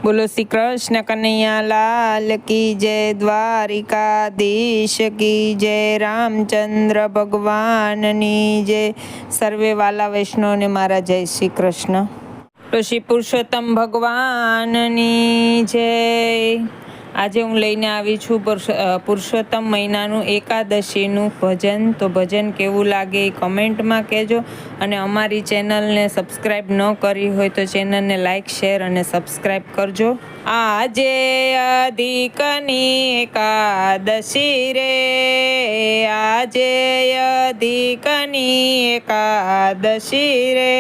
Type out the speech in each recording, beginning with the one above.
बोलो श्री कृष्ण कन्हैया लाल की जय, द्वारिकाधीश की जय, रामचंद्र भगवाननी जय। सर्वे वाला वैष्णव ने मारा जय श्री कृष्ण। तो श्री पुरुषोत्तम भगवाननी जय। આજે હું લઈને આવી છું પુરુષોત્તમ મહિનાનું એકાદશીનું ભજન। તો ભજન કેવું લાગે એ કમેન્ટમાં કહેજો, અને અમારી ચેનલને સબસ્ક્રાઈબ ન કરી હોય તો ચેનલને લાઈક, શેર અને સબસ્ક્રાઈબ કરજો। આજે અધિકની એકાદશી રે, આજે અધિકની એકાદશી રે,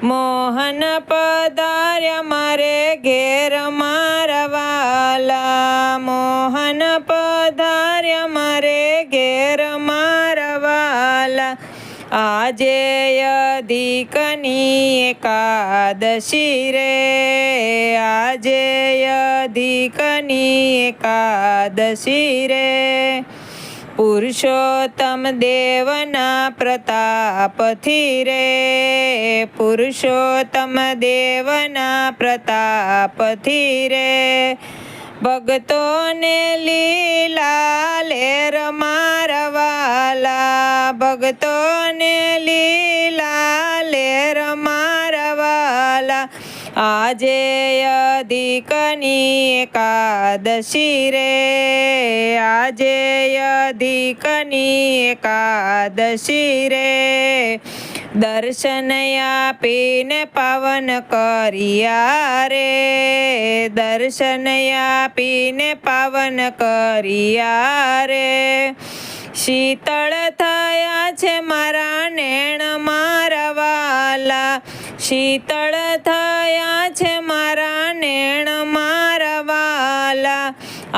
મોહન પધાર્યા મારે ઘેર મારા વાલા, મોહન પધાર્યા મારે ઘેર મારા વાલા। આજે અધિકની એકાદશી રે, આજે અધિકની એકાદશી રે, પુરુષોત્તમ દેવના પ્રતાપથી રે, પુરુષોત્તમ દેવના પ્રતાપથી રે, ભક્તોને લીલા લેર મારા વાલા, ભક્તોને લીલા લેર મારા વાલા। આજે અધિકની એકાદશી રે, આજે અધિકની એકાદશી રે, દર્શન આપીને પાવન કર્યા રે, દર્શન આપીને પાવન કર્યા રે, શીતળ થયા છે મારા નેણ મારા વાલા, શીતળ થયા છે મારા નેણ મારા વાલા।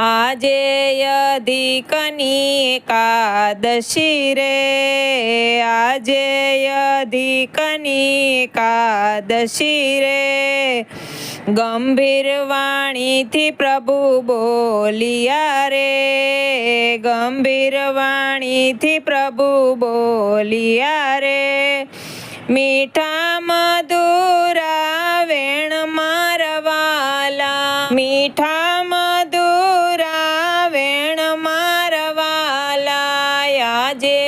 આજે અધિકની એકાદશી રે, આજે અધિકની એકાદશી રે, ગંભીર વાણીથી પ્રભુ બોલિયા રે, ગંભીર વાણીથી પ્રભુ બોલિયા રે, મીઠા મધુરા વેણ મારા વાલા, મીઠા મધુરા વેણ મારા વાલા। આજે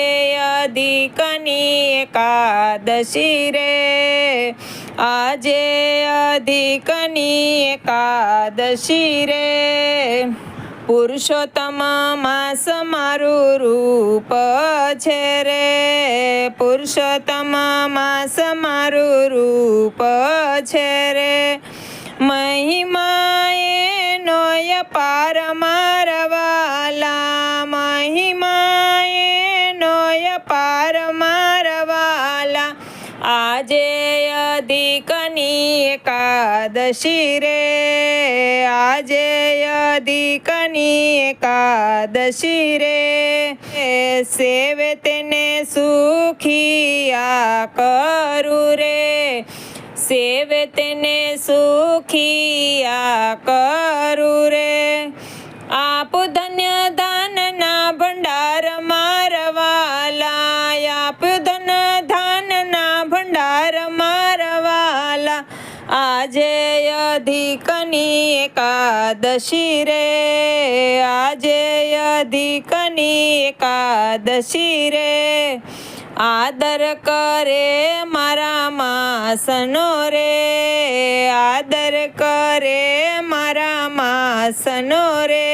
અધિકની એકાદશી રે, આજે અધિકની એકાદશી રે, પુરુષોત્તમ માસ મારું રૂપ છે રે, પુરુષોત્તમ માસ મારું રૂપ છે રે, મહિમા એનો અપાર મારા વાલા, મહિમા એનો અપાર મારા વાલા। આજે અધિકની એકાદશી રે, આજે અધિકની એકાદશી રે, સેવે તેને સુખિયા કરું રે, સેવે તેને સુખિયા કરું રે, આપો ધન્ય દાનના ભંડાર મારા વાલા, આપો ધન ધાનના ભંડાર મારા વાલા। આજે અધિકની એકાદશી રે, આજે અધિકની એકાદશી રે, આદર કરે મારા માસનો રે, આદર કરે મારા માસનો રે,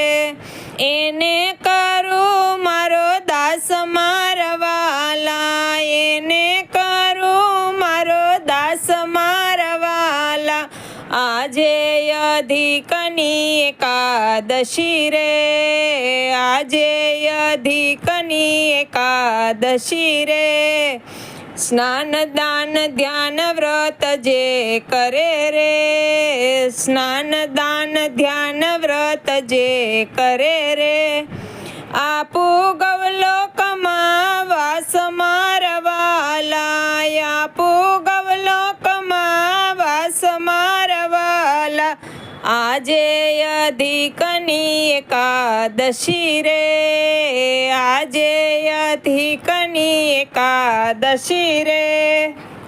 એને કરું મારો દાસ મારા વાલા, એને કરું મારો દાસ મારા વાલા। આજે અધિકની એકાદશી રે, આજે અધિકની એકાદશી રે, સ્નાન દાન ધ્યાન વ્રત જે કરે રે, સ્નાન દાન ધ્યાન વ્રત જે કરે રે, આપુ ગવલોકમાં વાસ મારા વાલા, આપુ ગવલોકમાં વાસ મારા વાલા। આજે અધિકની એકાદશી રે, આજે અધિકની એકાદશી રે,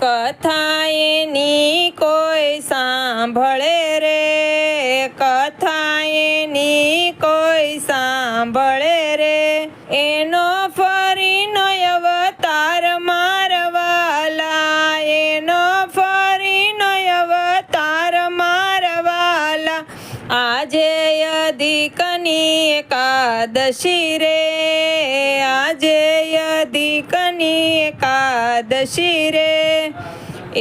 કથા એની કોઈ સાંભળે રે, એકાદશી રે આજે અધિકની એકાદશી રે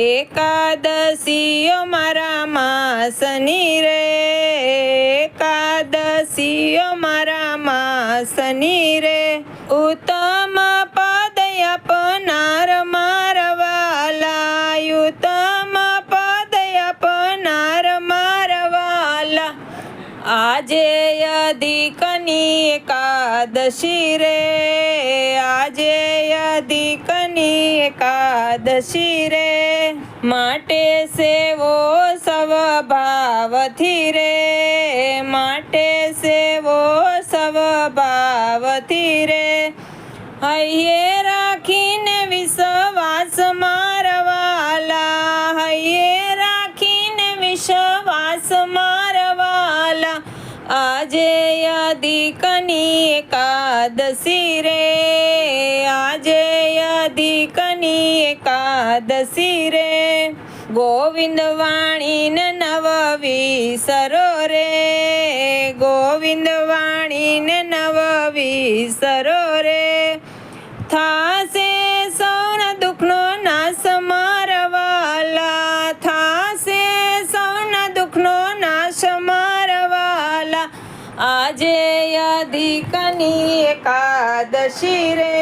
એકાદશીઓ મારા માસની રે એકાદશીઓ મારા માસની રે ઉત્તમ પદ આપનાર મારા વાલા ઉત્તમ પદ આપનાર મારા વાલા આજે અધિકની એકાદશી રે આજે અધિકની એકાદશી રે માટે સેવો સ્વભાવથી રે માટે સેવો સ્વભાવથી રે હૈયે રાખીને વિશ્વાસ મારા વાલા હૈયે રાખીને વિશ્વાસ મારા વાલા આજે અધિકની એકાદશી રે આજે અધિકની એકાદશી રે ગોવિંદ વાણીને નવ વિસરો રે ગોવિંદ વાણીને નવ વિસરો રે થાશે સૌના દુઃખનો નાશ મારા વાલા થાશે સૌના દુઃખનો નાશ મારા વાલા આજે અધિકની એકાદશી રે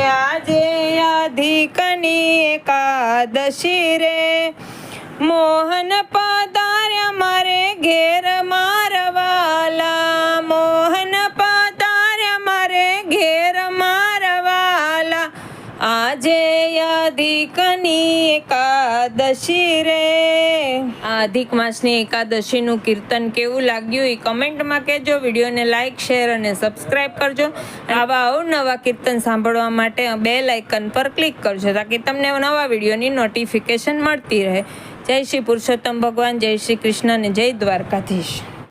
આજે અધિકની એકાદશી રે મોહન પધાર્યા મારે ઘેર મારા વાલા મોહન પધાર્યા મારે ઘેર મારા વાલા આજે અધિકની એકાદશી રે આ અધિક માસની એકાદશીનું કીર્તન કેવું લાગ્યું એ કમેન્ટમાં કહેજો. વિડીયોને લાઇક શેર અને સબસ્ક્રાઈબ કરજો. આવા અવનવા કીર્તન સાંભળવા માટે બેલ આઇકન પર ક્લિક કરજો તાકી તમને નવા વિડીયોની નોટિફિકેશન મળતી રહે. જય શ્રી પુરુષોત્તમ ભગવાન, જય શ્રી કૃષ્ણ અને જય દ્વારકાધીશ.